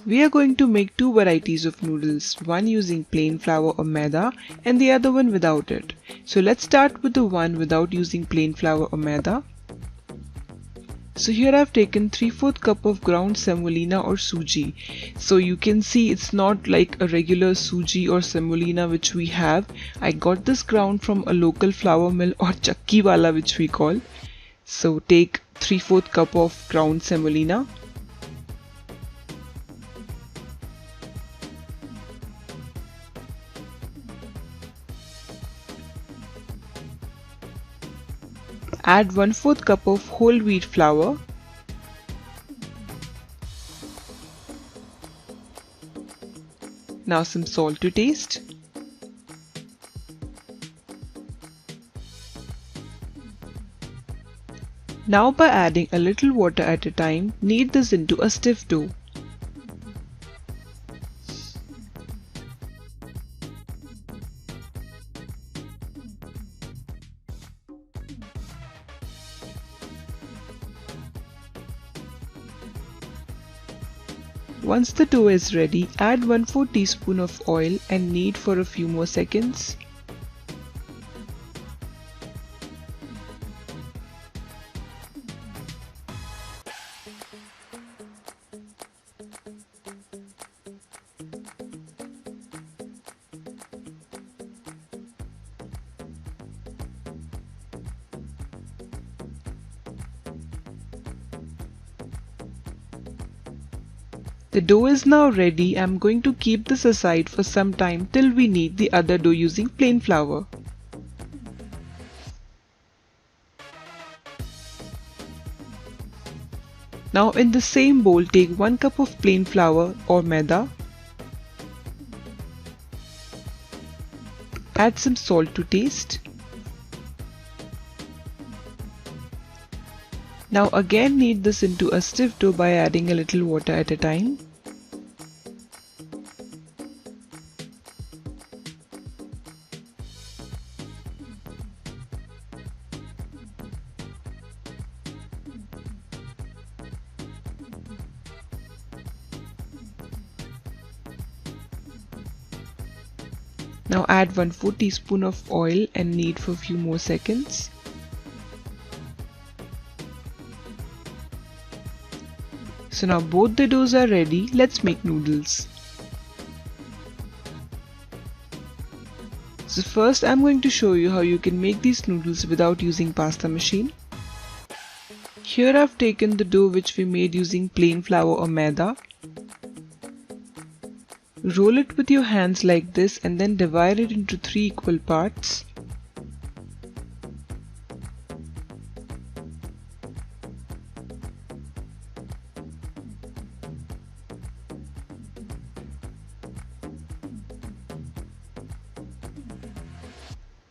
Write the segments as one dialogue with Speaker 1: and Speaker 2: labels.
Speaker 1: We are going to make two varieties of noodles, one using plain flour or maida and the other one without it. So let's start with the one without using plain flour or maida. So here I've taken 3/4 cup of ground semolina or Sooji. So you can see it's not like a regular Sooji or semolina which we have. I got this ground from a local flour mill or chakki wala which we call. So take 3/4 cup of ground semolina. Add 1/4 cup of whole wheat flour. Now some salt to taste. Now by adding a little water at a time, knead this into a stiff dough. Once the dough is ready, add 1/4 teaspoon of oil and knead for a few more seconds. The dough is now ready. I'm going to keep this aside for some time till we knead the other dough using plain flour. Now in the same bowl, take 1 cup of plain flour or maida. Add some salt to taste. Now again knead this into a stiff dough by adding a little water at a time. Now add 1/4 teaspoon of oil and knead for a few more seconds. So now both the doughs are ready. Let's make noodles. So first I'm going to show you how you can make these noodles without using pasta machine. Here I've taken the dough which we made using plain flour or maida. Roll it with your hands like this and then divide it into 3 equal parts.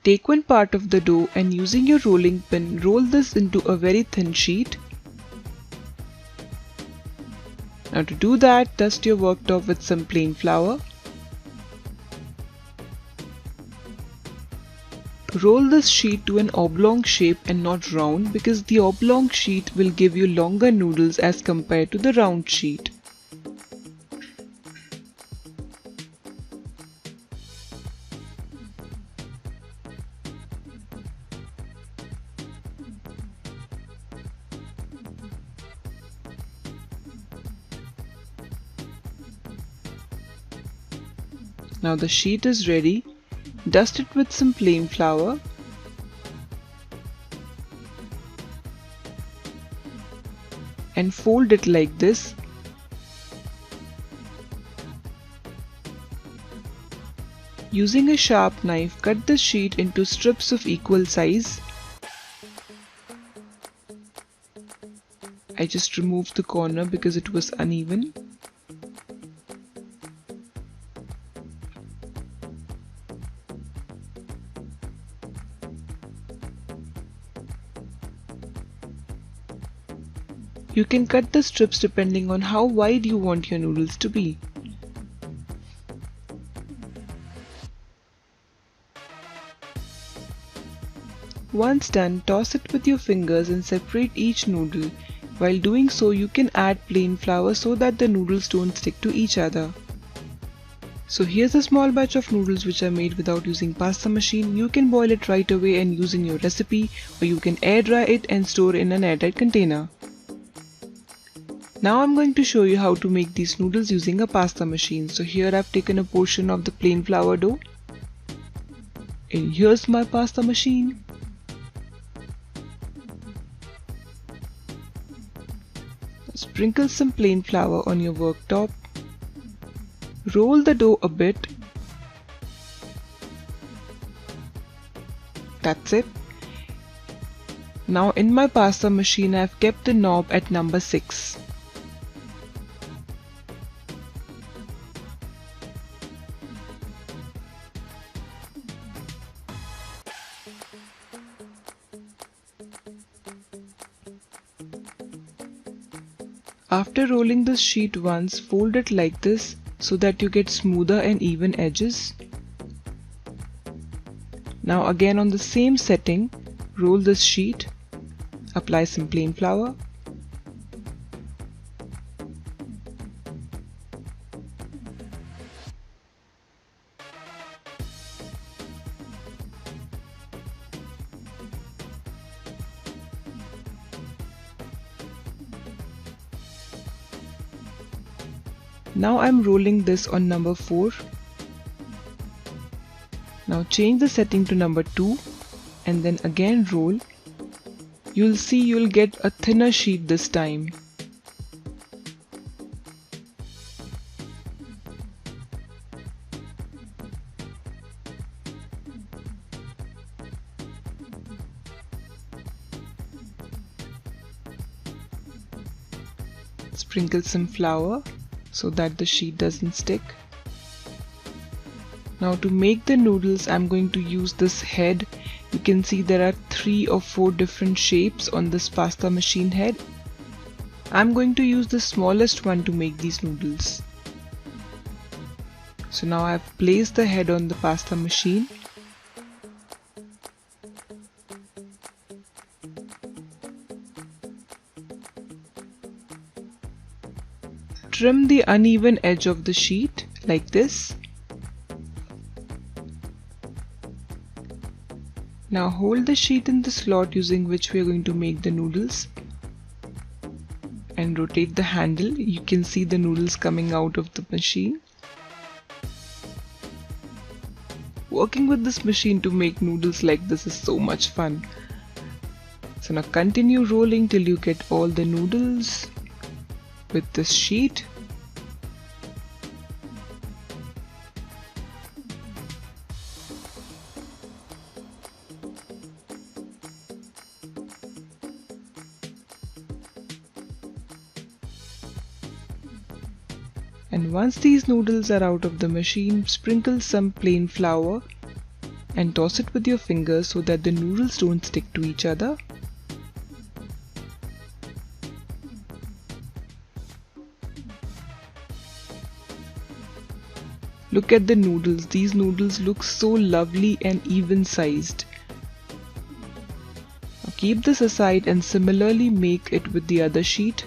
Speaker 1: Take one part of the dough and using your rolling pin, roll this into a very thin sheet. Now to do that, dust your worktop with some plain flour. Roll this sheet to an oblong shape and not round because the oblong sheet will give you longer noodles as compared to the round sheet. Now the sheet is ready. Dust it with some plain flour. And fold it like this. Using a sharp knife, cut the sheet into strips of equal size. I just removed the corner because it was uneven. You can cut the strips depending on how wide you want your noodles to be. Once done, toss it with your fingers and separate each noodle. While doing so, you can add plain flour so that the noodles don't stick to each other. So here's a small batch of noodles which are made without using pasta machine. You can boil it right away and use in your recipe, or you can air dry it and store in an airtight container. Now I'm going to show you how to make these noodles using a pasta machine. So here I've taken a portion of the plain flour dough. And here's my pasta machine. Sprinkle some plain flour on your worktop. Roll the dough a bit. That's it. Now in my pasta machine I've kept the knob at number 6. After rolling the sheet once, fold it like this so that you get smoother and even edges. Now again on the same setting, roll this sheet, apply some plain flour. Now I'm rolling this on number 4. Now change the setting to number 2 and then again roll. You'll see you'll get a thinner sheet this time. Sprinkle some flour so that the sheet doesn't stick. Now to make the noodles, I'm going to use this head. You can see there are 3 or 4 different shapes on this pasta machine head. I'm going to use the smallest one to make these noodles. So now I've placed the head on the pasta machine. Trim the uneven edge of the sheet like this. Now hold the sheet in the slot using which we are going to make the noodles and rotate the handle. You can see the noodles coming out of the machine. Working with this machine to make noodles like this is so much fun. So now continue rolling till you get all the noodles with this sheet. And once these noodles are out of the machine, sprinkle some plain flour and toss it with your fingers so that the noodles don't stick to each other. Look at the noodles. These noodles look so lovely and even sized. Now keep this aside and similarly make it with the other sheet.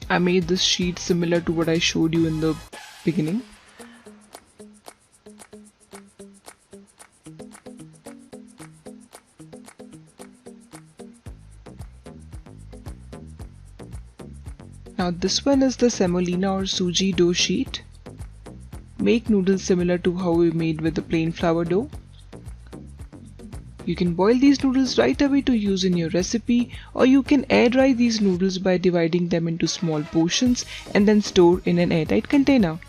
Speaker 1: I made this sheet similar to what I showed you in the beginning. Now this one is the semolina or Sooji dough sheet. Make noodles similar to how we made with the plain flour dough. You can boil these noodles right away to use in your recipe, or you can air dry these noodles by dividing them into small portions and then store in an airtight container.